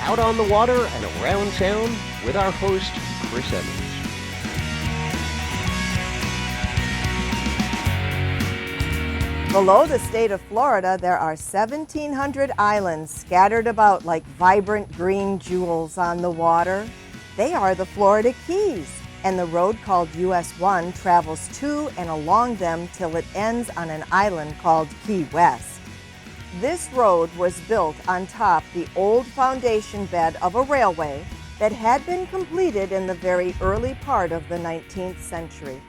out on the water and around town with our host, Chris Emmons. Below the state of Florida, there are 1,700 islands scattered about like vibrant green jewels on the water. They are the Florida Keys, and the road called US 1 travels to and along them till it ends on an island called Key West. This road was built on top the old foundation bed of a railway that had been completed in the very early part of the 19th century.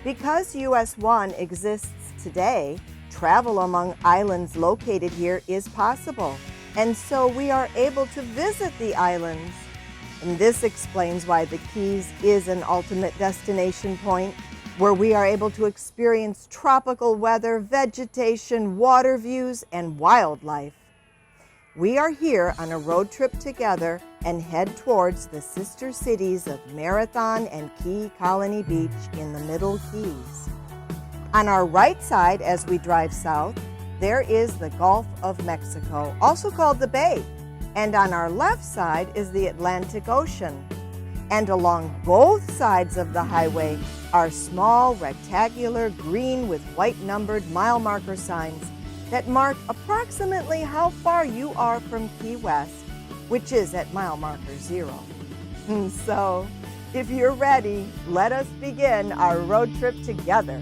Because US 1 exists today, travel among islands located here is possible, and so we are able to visit the islands. And this explains why the Keys is an ultimate destination point, where we are able to experience tropical weather, vegetation, water views, and wildlife. We are here on a road trip together and head towards the sister cities of Marathon and Key Colony Beach in the Middle Keys. On our right side, as we drive south, there is the Gulf of Mexico, also called the Bay. And on our left side is the Atlantic Ocean. And along both sides of the highway are small, rectangular, green with white numbered mile marker signs that mark approximately how far you are from Key West, which is at mile marker 0. And so, if you're ready, let us begin our road trip together.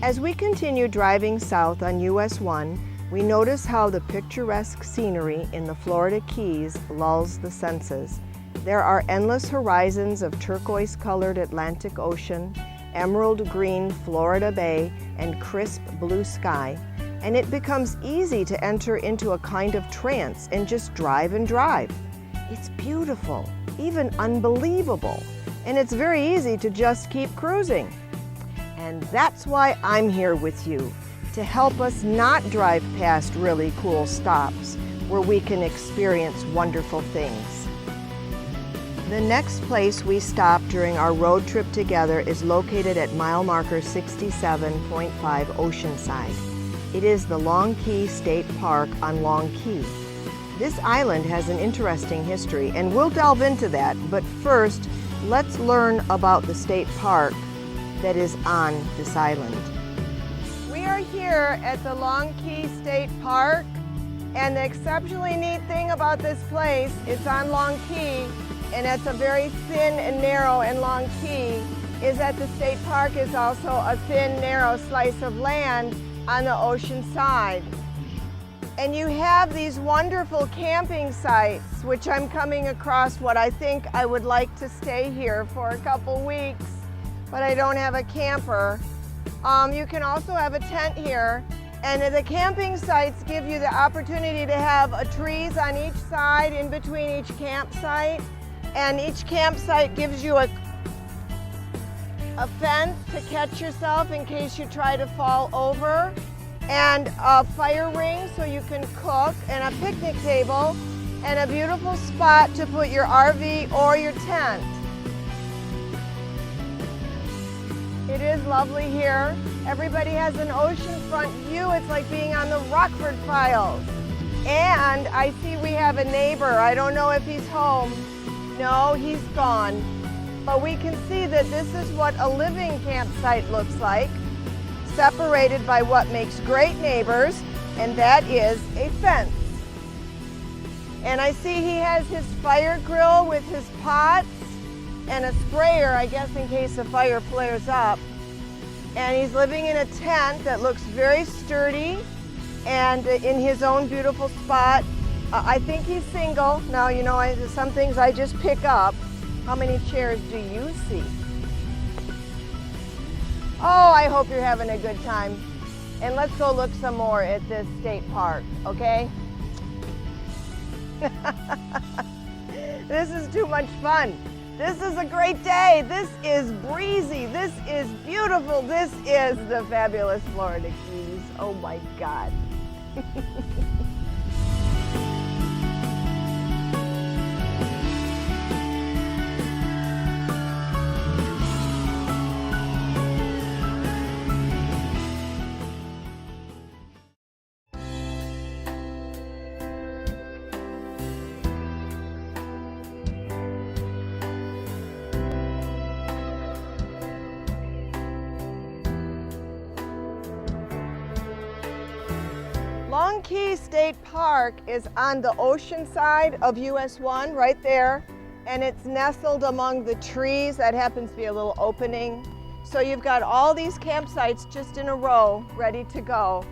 As we continue driving south on US 1, we notice how the picturesque scenery in the Florida Keys lulls the senses. There are endless horizons of turquoise-colored Atlantic Ocean, emerald green Florida Bay, and crisp blue sky, and it becomes easy to enter into a kind of trance and just drive and drive. It's beautiful, even unbelievable, and it's very easy to just keep cruising. And that's why I'm here with you, to help us not drive past really cool stops where we can experience wonderful things. The next place we stop during our road trip together is located at mile marker 67.5 Oceanside. It is the Long Key State Park on Long Key. This island has an interesting history, and we'll delve into that, but first, let's learn about the state park that is on this island. We are here at the Long Key State Park, and the exceptionally neat thing about this place, it's on Long Key, and it's a very thin and narrow and long key, is that the state park is also a thin, narrow slice of land on the ocean side. And you have these wonderful camping sites, which I'm coming across what I think I would like to stay here for a couple weeks, but I don't have a camper. You can also have a tent here, and the camping sites give you the opportunity to have trees on each side in between each campsite, and each campsite gives you a fence to catch yourself in case you try to fall over, and a fire ring so you can cook, and a picnic table, and a beautiful spot to put your RV or your tent. It is lovely here. Everybody has an oceanfront view. It's like being on the Rockford Files. And I see we have a neighbor. I don't know if he's home. No, he's gone. But we can see that this is what a living campsite looks like, separated by what makes great neighbors, and that is a fence. And I see he has his fire grill with his pots and a sprayer, I guess, in case the fire flares up. And he's living in a tent that looks very sturdy and in his own beautiful spot. I think he's single. Now, you know, some things I just pick up. How many chairs do you see? Oh, I hope you're having a good time. And let's go look some more at this state park, okay? This is too much fun. This is a great day. This is breezy. This is beautiful. This is the fabulous Florida Keys. Oh my God. Long Key State Park is on the ocean side of US 1, right there, and it's nestled among the trees. That happens to be a little opening. So you've got all these campsites just in a row, ready to go.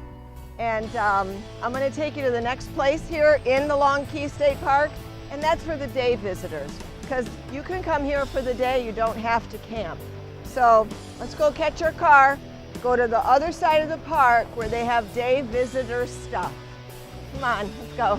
And I'm going to take you to the next place here in the Long Key State Park, and that's for the day visitors, because you can come here for the day, you don't have to camp. So let's go catch your car, go to the other side of the park where they have day visitor stuff. Come on, let's go.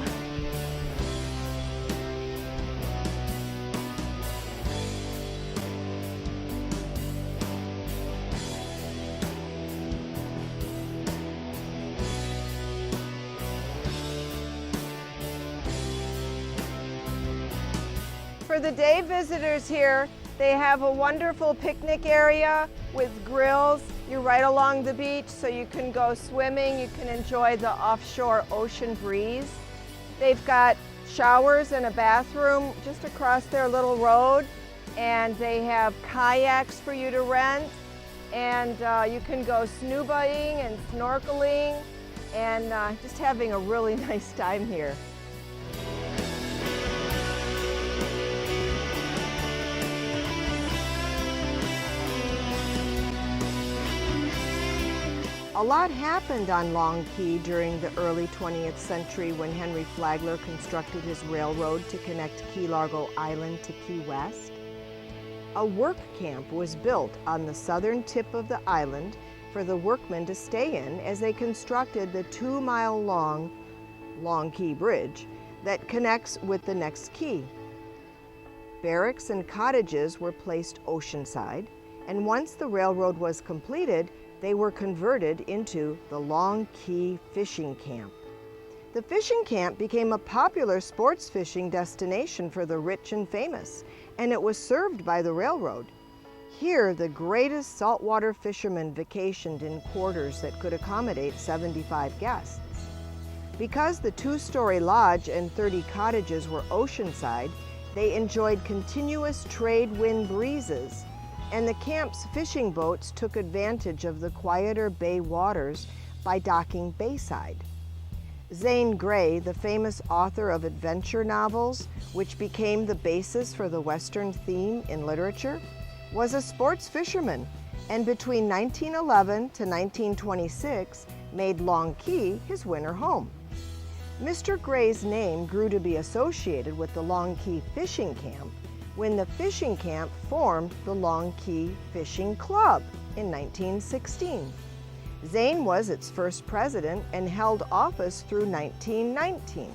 For the day visitors here, they have a wonderful picnic area with grills. You're right along the beach, so you can go swimming, you can enjoy the offshore ocean breeze. They've got showers and a bathroom just across their little road, and they have kayaks for you to rent, and you can go snoobing and snorkeling, and just having a really nice time here. A lot happened on Long Key during the early 20th century when Henry Flagler constructed his railroad to connect Key Largo Island to Key West. A work camp was built on the southern tip of the island for the workmen to stay in as they constructed the 2-mile-long Long Key Bridge that connects with the next key. Barracks and cottages were placed oceanside, and once the railroad was completed, they were converted into the Long Key Fishing Camp. The fishing camp became a popular sports fishing destination for the rich and famous, and it was served by the railroad. Here, the greatest saltwater fishermen vacationed in quarters that could accommodate 75 guests. Because the 2-story lodge and 30 cottages were oceanside, they enjoyed continuous trade wind breezes, and the camp's fishing boats took advantage of the quieter bay waters by docking bayside. Zane Grey, the famous author of adventure novels, which became the basis for the Western theme in literature, was a sports fisherman, and between 1911 to 1926 made Long Key his winter home. Mr. Gray's name grew to be associated with the Long Key Fishing Camp when the fishing camp formed the Long Key Fishing Club in 1916. Zane was its first president and held office through 1919.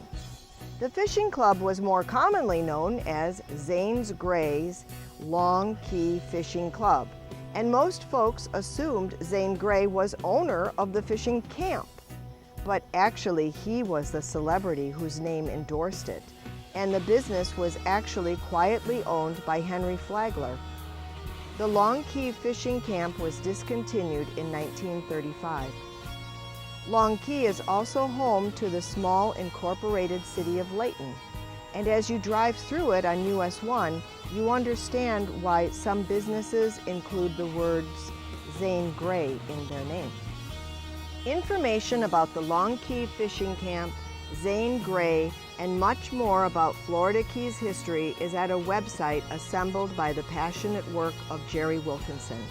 The fishing club was more commonly known as Zane's Gray's Long Key Fishing Club, and most folks assumed Zane Grey was owner of the fishing camp, but actually he was the celebrity whose name endorsed it, and the business was actually quietly owned by Henry Flagler. The Long Key Fishing Camp was discontinued in 1935. Long Key is also home to the small incorporated city of Layton, and as you drive through it on US 1, you understand why some businesses include the words Zane Grey in their name. Information about the Long Key Fishing Camp, Zane Grey, and much more about Florida Keys history is at a website assembled by the passionate work of Jerry Wilkinson.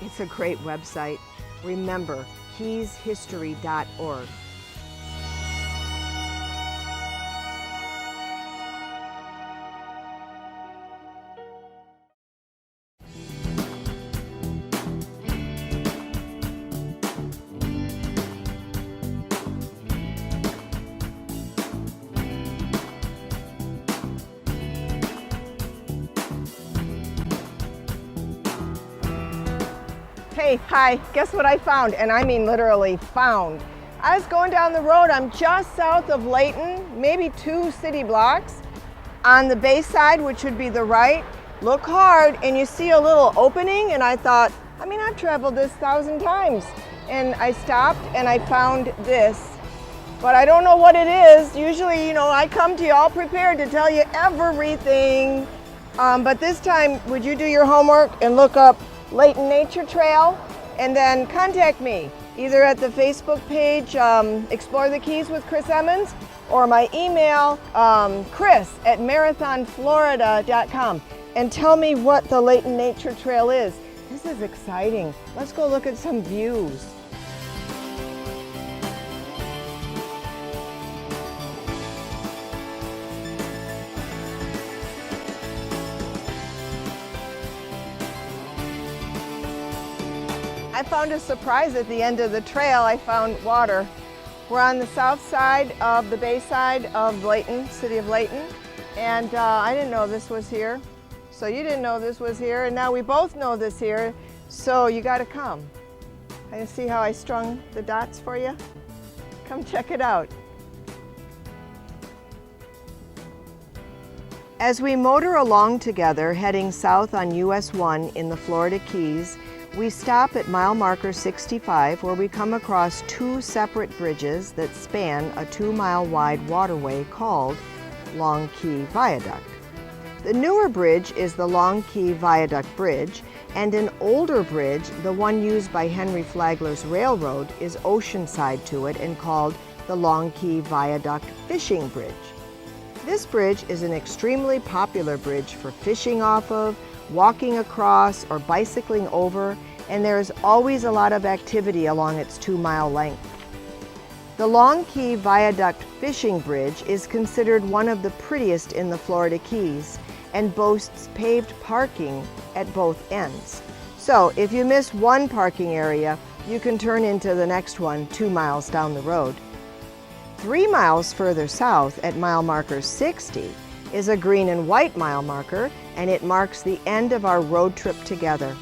It's a great website. Remember, keyshistory.org. Hey, hi, guess what I found? And I mean literally found. I was going down the road, I'm just south of Layton, maybe 2 city blocks. On the bay side, which would be the right, look hard and you see a little opening, and I thought, I've traveled this 1,000 times. And I stopped and I found this, but I don't know what it is. Usually, I come to you all prepared to tell you everything. But this time, would you do your homework and look up Layton Nature Trail, and then contact me. either at the Facebook page, Explore the Keys with Chris Emmons, or my email, chris@marathonflorida.com, and tell me what the Layton Nature Trail is. This is exciting. Let's go look at some views. I found a surprise at the end of the trail. I found water. We're on the south side of the bay side of Layton, city of Layton, and I didn't know this was here. So you didn't know this was here, and now we both know this here, so you gotta come. I see how I strung the dots for you? Come check it out. As we motor along together, heading south on US 1 in the Florida Keys, we stop at mile marker 65, where we come across two separate bridges that span a 2-mile wide waterway called Long Key Viaduct. The newer bridge is the Long Key Viaduct Bridge, and an older bridge, the one used by Henry Flagler's railroad, is oceanside to it and called the Long Key Viaduct Fishing Bridge. This bridge is an extremely popular bridge for fishing off of, walking across, or bicycling over, and there is always a lot of activity along its 2-mile length. The Long Key Viaduct Fishing Bridge is considered one of the prettiest in the Florida Keys and boasts paved parking at both ends. So if you miss one parking area, you can turn into the next one 2 miles down the road. 3 miles further south at mile marker 60 is a green and white mile marker, and it marks the end of our road trip together.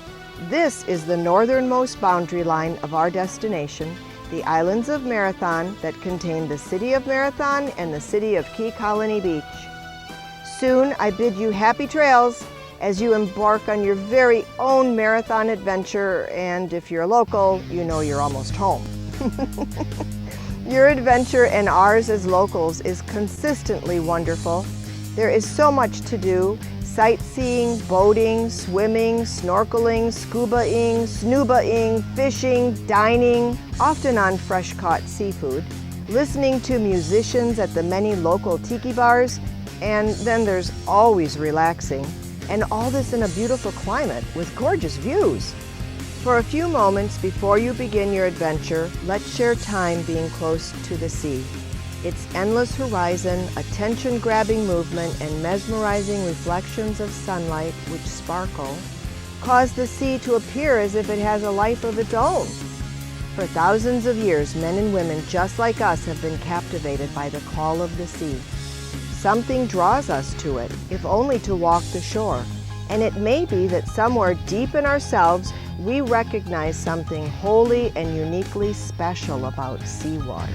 This is the northernmost boundary line of our destination, the islands of Marathon that contain the city of Marathon and the city of Key Colony Beach. Soon I bid you happy trails as you embark on your very own marathon adventure, and if you're local, you know you're almost home. Your adventure and ours as locals is consistently wonderful. There is so much to do: sightseeing, boating, swimming, snorkeling, scuba-ing, snuba-ing, fishing, dining, often on fresh-caught seafood, listening to musicians at the many local tiki bars, and then there's always relaxing. And all this in a beautiful climate with gorgeous views. For a few moments before you begin your adventure, let's share time being close to the sea. Its endless horizon, attention-grabbing movement, and mesmerizing reflections of sunlight which sparkle cause the sea to appear as if it has a life of its own. For thousands of years, men and women just like us have been captivated by the call of the sea. Something draws us to it, if only to walk the shore, and it may be that somewhere deep in ourselves we recognize something wholly and uniquely special about seawater.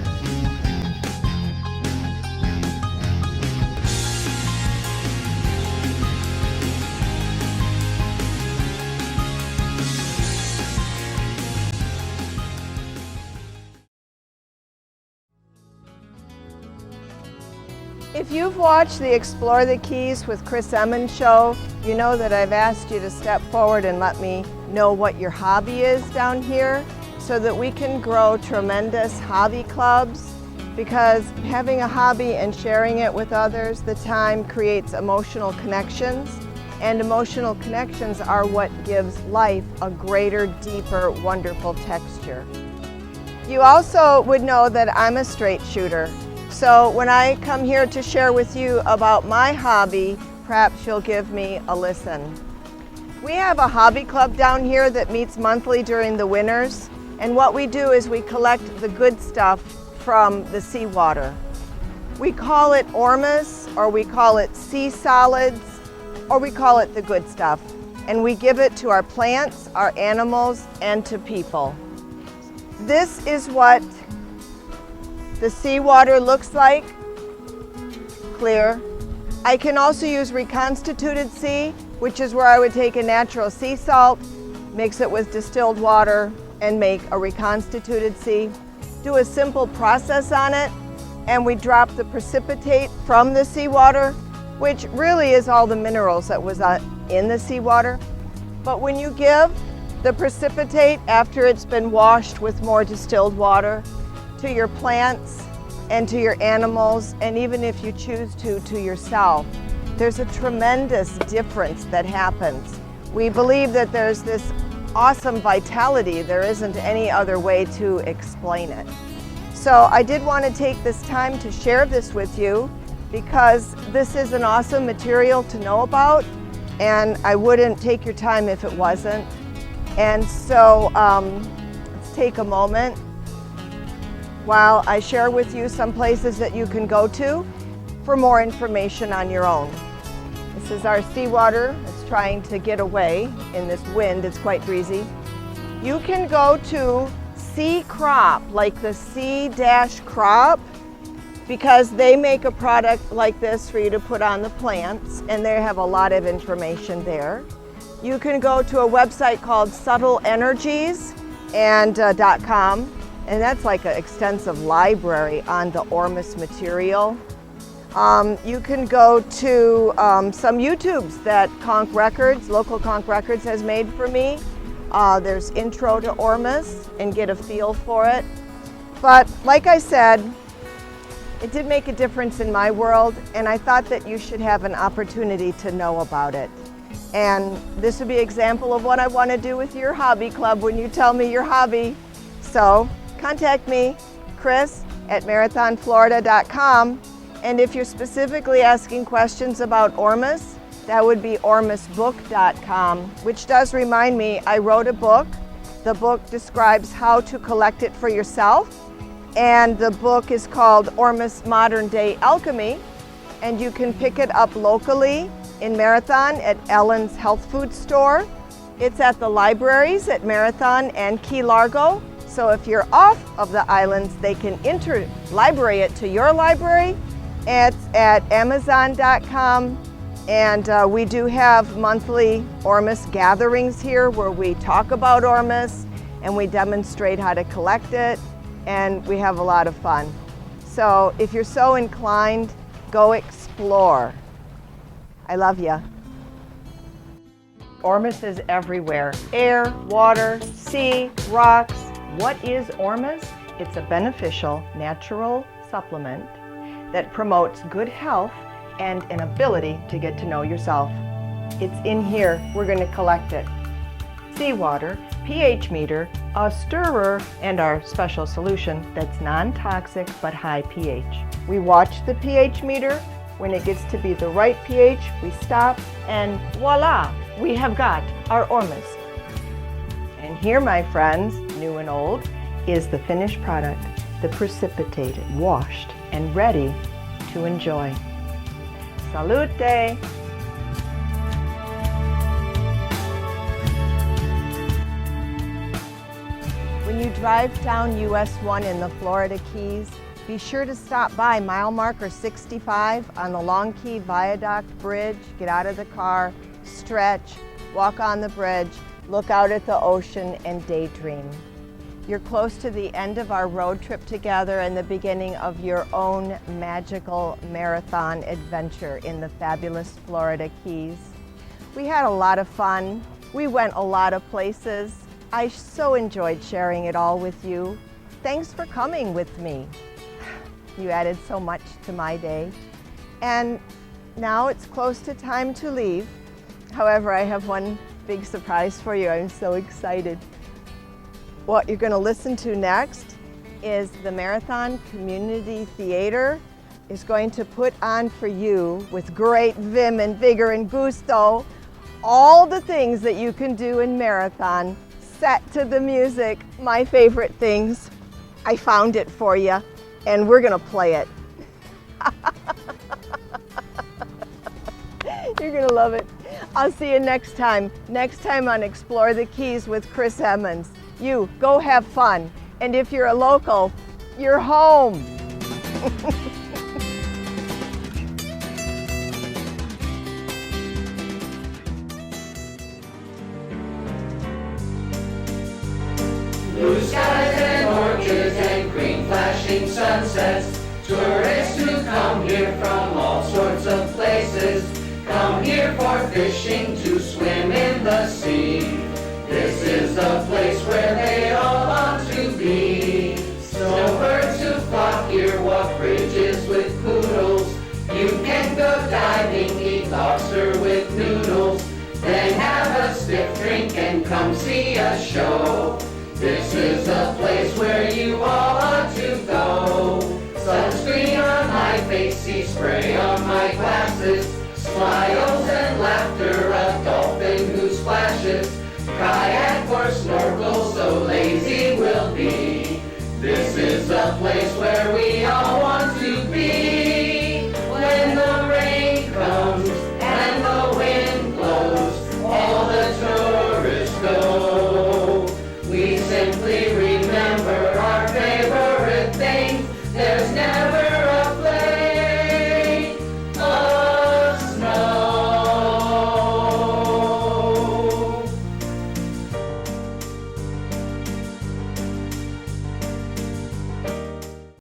If you've watched the Explore the Keys with Chris Emmons show, you know that I've asked you to step forward and let me know what your hobby is down here so that we can grow tremendous hobby clubs, because having a hobby and sharing it with others, the time creates emotional connections, and emotional connections are what gives life a greater, deeper, wonderful texture. You also would know that I'm a straight shooter. So when I come here to share with you about my hobby, perhaps you'll give me a listen. We have a hobby club down here that meets monthly during the winters, and what we do is we collect the good stuff from the seawater. We call it Ormus, or we call it sea solids, or we call it the good stuff, and we give it to our plants, our animals, and to people. This is what the seawater looks like, clear. I can also use reconstituted sea, which is where I would take a natural sea salt, mix it with distilled water, and make a reconstituted sea. Do a simple process on it, and we drop the precipitate from the seawater, which really is all the minerals that was in the seawater. But when you give the precipitate after it's been washed with more distilled water to your plants and to your animals, and even if you choose to yourself. There's a tremendous difference that happens. We believe that there's this awesome vitality. There isn't any other way to explain it. So I did want to take this time to share this with you because this is an awesome material to know about, and I wouldn't take your time if it wasn't. And so let's take a moment while I share with you some places that you can go to for more information on your own. This is our seawater. It's trying to get away in this wind. It's quite breezy. You can go to Sea Crop, like the sea-crop, because they make a product like this for you to put on the plants, and they have a lot of information there. You can go to a website called subtleenergies.com, and that's like an extensive library on the Ormus material. You can go to some YouTubes that Conch Records, local Conch Records has made for me. There's Intro to Ormus, and get a feel for it. But like I said, it did make a difference in my world, and I thought that you should have an opportunity to know about it. And this would be an example of what I want to do with your hobby club when you tell me your hobby. So contact me, Chris@marathonflorida.com. And if you're specifically asking questions about Ormus, that would be ormusbook.com, which does remind me, I wrote a book. The book describes how to collect it for yourself. And the book is called Ormus Modern Day Alchemy. And you can pick it up locally in Marathon at Ellen's Health Food Store. It's at the libraries at Marathon and Key Largo. So if you're off of the islands, they can interlibrary it to your library. It's at Amazon.com. And we do have monthly Ormus gatherings here where we talk about Ormus and we demonstrate how to collect it, and we have a lot of fun. So if you're so inclined, go explore. I love you. Ormus is everywhere. Air, water, sea, rocks. What is Ormus? It's a beneficial natural supplement that promotes good health and an ability to get to know yourself. It's in here. We're going to collect it. Seawater, pH meter, a stirrer, and our special solution that's non-toxic but high pH. We watch the pH meter. When it gets to be the right pH, we stop, and voila, we have got our Ormus. And here, my friends, new and old, is the finished product, the precipitated, washed, and ready to enjoy. Salute! When you drive down US 1 in the Florida Keys, be sure to stop by mile marker 65 on the Long Key Viaduct Bridge. Get out of the car, stretch, walk on the bridge, look out at the ocean, and daydream. You're close to the end of our road trip together and the beginning of your own magical marathon adventure in the fabulous Florida Keys. We had a lot of fun. We went a lot of places. I so enjoyed sharing it all with you. Thanks for coming with me. You added so much to my day. And now it's close to time to leave. However, I have one big surprise for you. I'm so excited. What you're going to listen to next is the Marathon Community Theater is going to put on for you, with great vim and vigor and gusto, all the things that you can do in Marathon, set to the music, my favorite things. I found it for you, and we're going to play it. You're going to love it. I'll see you next time on Explore the Keys with Chris Emmons. You go have fun, and if you're a local, you're home. Blue skies and orchids and green flashing sunsets. Tourists who come here from all sorts of places come here for fishing, to swim in the sea. This is the come see a show. This is a place where you all ought to go. Sunscreen on my face, sea spray on my glasses, smiles and laughter, a dolphin who splashes, kayak or snorkel, so lazy we'll be. This is a place where we all want to be. When the rain comes and the wind blows, all the tourists go. We simply remember our favorite things. There's never